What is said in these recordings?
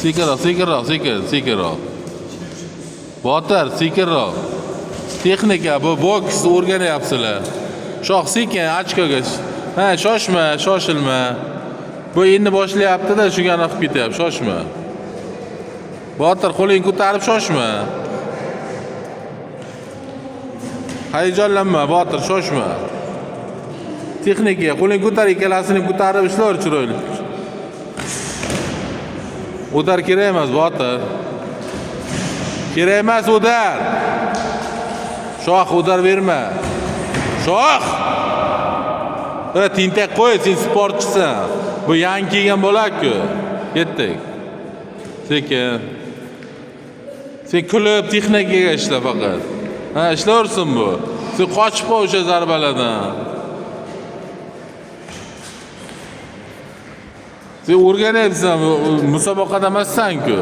Sekinroq. Botir, sekinroq. Texnika, bu boks o'rganyapsizlar. Shoh sekin ochkoga. Ha, shoshilma. Bu endi boshlayapti-da, shugani qilib ketyapti, shoshma. Botir, qo'lingni ko'tarib shoshma. Hayajonlanma, Botir, shoshma. Texnika, qo'lingni ko'tar, ikkalasini ko'tarib ishlar chiroyli. O'dar kerak emas, Botir. Kerak emas o'dar. Shoh, o'dar berma. Shoh! Tintak qo'y, sen sportchisan. Bu yangi kelgan bo'lar-ku. Ketdik. Sekin. Sen kulib texnikaga ishla faqat. Ha, ishlarsin bu. Sen qochib qol o'sha zarbalardan. Sen o'rganyapsan, musobaqada emassan-ku.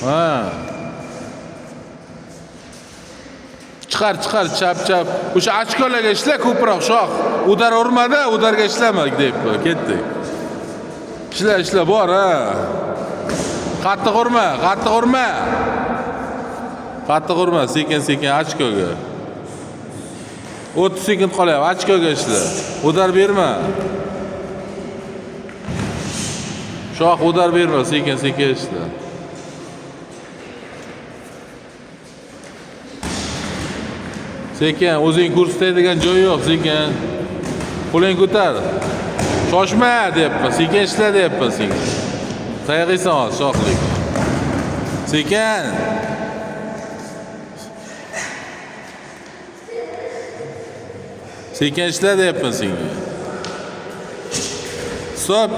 Ha. Chiqar, chap. O'sha ochkolarga ishla ko'proq, shoh. Udar urmada, udarga ishlama deb ketdik. Ishla, bor, ha. Qattiq urma. Sekin ochkoga. 30 sekund qolyapti, ochkoga ishla. Udar berma. Shoh, udar berma, sekin ishla. Sekin, o'zing ko'rsatadigan joyi yo'q, sekin. Qo'lingni ko'tar. Shoshma deyapman, sekin ishla deyapman senga. Qayg'iysan hozir, shohlik. Sekin. Sekin ishla deyapman senga. Stop.